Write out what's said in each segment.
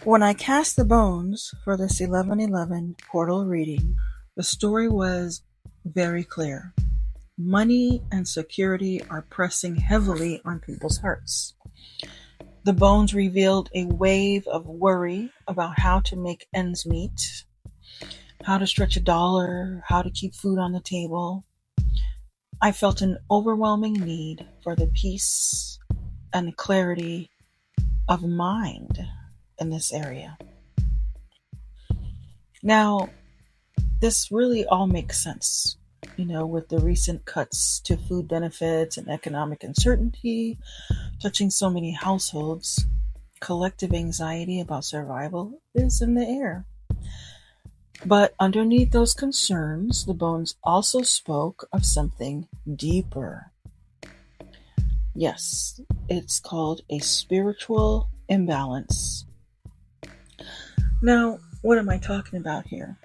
When I cast the bones for this 1111 portal reading, the story was very clear. Money and security are pressing heavily on people's hearts. The bones revealed a wave of worry about how to make ends meet, how to stretch a dollar, how to keep food on the table. I felt an overwhelming need for the peace and clarity of mind in this area. Now, this really all makes sense, with the recent cuts to food benefits and economic uncertainty touching so many households. Collective anxiety about survival is in the air. But underneath those concerns, the bones also spoke of something deeper. Yes, it's called a spiritual imbalance. Now, what am I talking about here?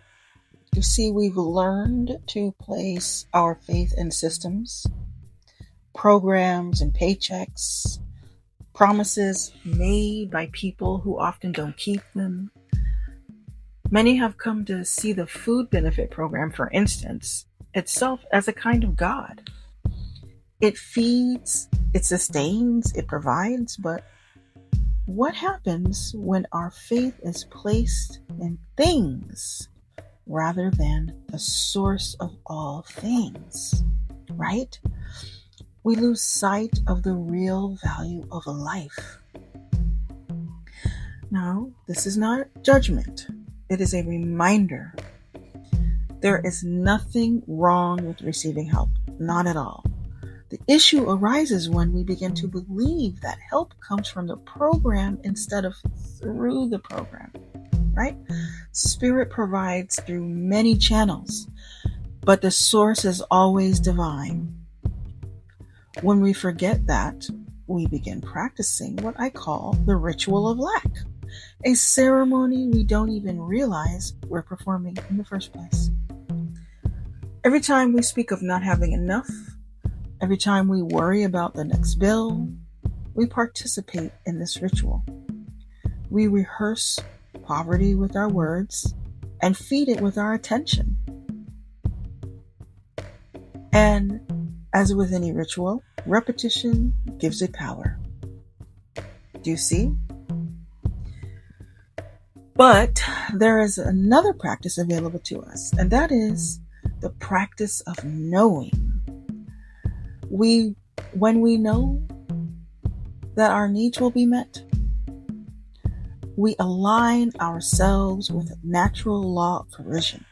You see, we've learned to place our faith in systems, programs, and paychecks, promises made by people who often don't keep them. Many have come to see the food benefit program, for instance, itself as a kind of God. It feeds, it sustains, it provides, but what happens when our faith is placed in things rather than the source of all things, right? We lose sight of the real value of a life. Now, this is not judgment. It is a reminder. There is nothing wrong with receiving help. Not at all. The issue arises when we begin to believe that help comes from the program instead of through the program, right? Spirit provides through many channels, but the source is always divine. When we forget that, we begin practicing what I call the ritual of lack, a ceremony we don't even realize we're performing in the first place. Every time we speak of not having enough, every time we worry about the next bill, we participate in this ritual. We rehearse poverty with our words and feed it with our attention. And as with any ritual, repetition gives it power. Do you see? But there is another practice available to us, and that is the practice of knowing. When we know that our needs will be met, we align ourselves with a natural law of provision.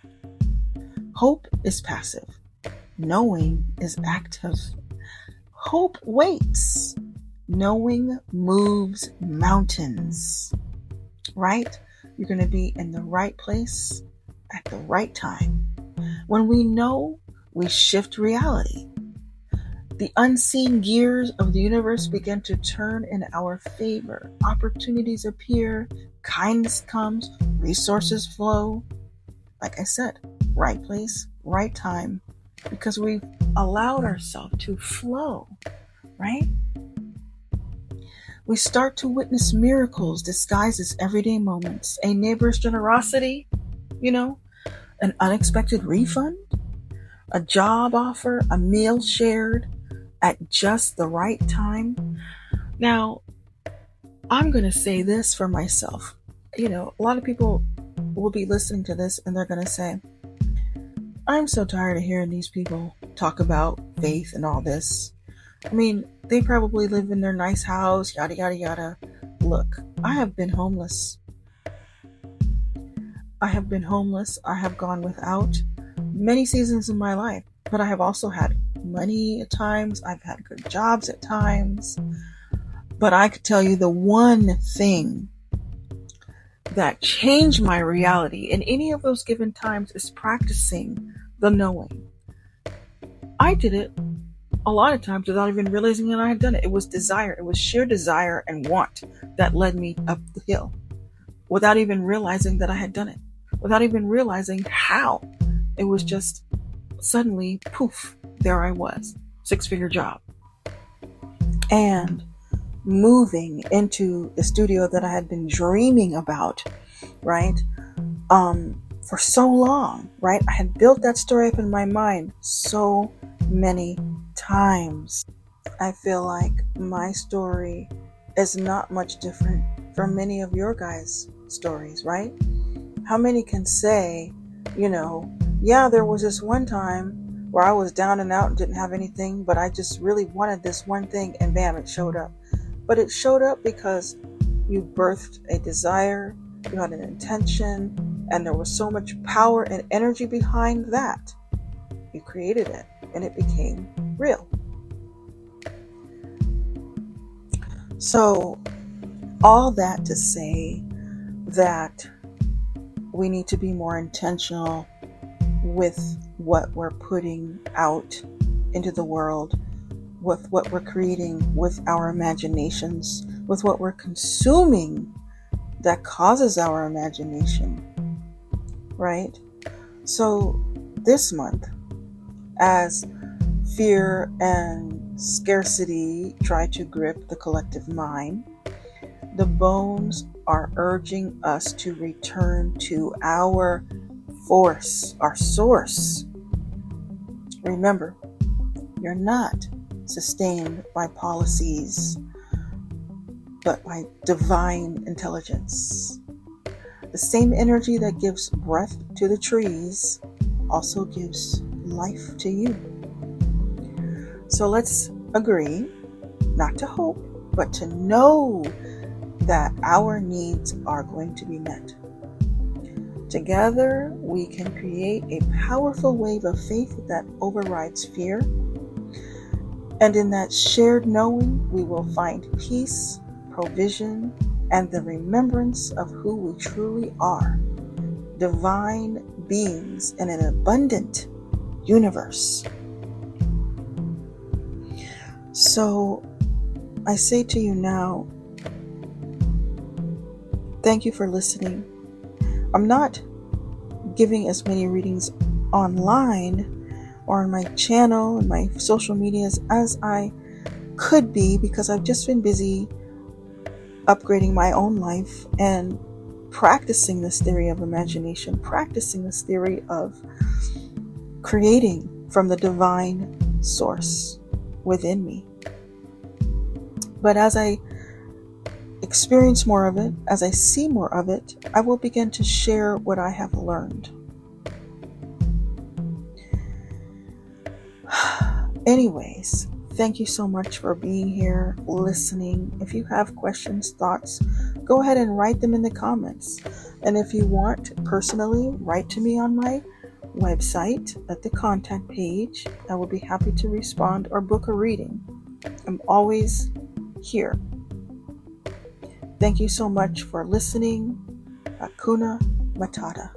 Hope is passive. Knowing is active. Hope waits. Knowing moves mountains. Right? You're going to be in the right place at the right time. When we know, we shift reality. The unseen gears of the universe begin to turn in our favor. Opportunities appear, kindness comes, resources flow. Like I said, right place, right time, because we've allowed ourselves to flow, right? We start to witness miracles disguised as everyday moments. A neighbor's generosity, an unexpected refund, a job offer, a meal shared at just the right time. Now, I'm going to say this for myself. A lot of people will be listening to this and they're going to say, I'm so tired of hearing these people talk about faith and all this. I mean, they probably live in their nice house, yada, yada, yada. Look, I have been homeless. I have gone without many seasons in my life, but I have also had money at times. I've had good jobs at times. But I could tell you the one thing that changed my reality in any of those given times is practicing the knowing. I did it a lot of times without even realizing that I had done it. It was desire. It was sheer desire and want that led me up the hill without even realizing that I had done it, without even realizing how. It was just suddenly, poof, there I was, 6-figure job. And moving into the studio that I had been dreaming about, right? For so long, right? I had built that story up in my mind so many times. I feel like my story is not much different from many of your guys' stories, right? How many can say, yeah, there was this one time where I was down and out and didn't have anything, but I just really wanted this one thing, and bam, it showed up. But it showed up because you birthed a desire, you had an intention, and there was so much power and energy behind that. You created it, and it became real. So, all that to say that we need to be more intentional with what we're putting out into the world, with what we're creating with our imaginations, with what we're consuming that causes our imagination, right? So this month, as fear and scarcity try to grip the collective mind, the bones are urging us to return to our force, our source. Remember, you're not sustained by policies, but by divine intelligence. The same energy that gives breath to the trees also gives life to you. So let's agree not to hope, but to know that our needs are going to be met. Together, we can create a powerful wave of faith that overrides fear. And in that shared knowing, we will find peace, provision, and the remembrance of who we truly are. Divine beings in an abundant universe. So, I say to you now, thank you for listening. I'm not giving as many readings online or on my channel and my social medias as I could be, because I've just been busy upgrading my own life and practicing this theory of imagination, practicing this theory of creating from the divine source within me. But as I experience more of it, as I see more of it, I will begin to share what I have learned. Anyways, thank you so much for being here, listening. If you have questions, thoughts, go ahead and write them in the comments. And if you want, personally, write to me on my website at the contact page. I will be happy to respond or book a reading. I'm always here. Thank you so much for listening. Hakuna Matata.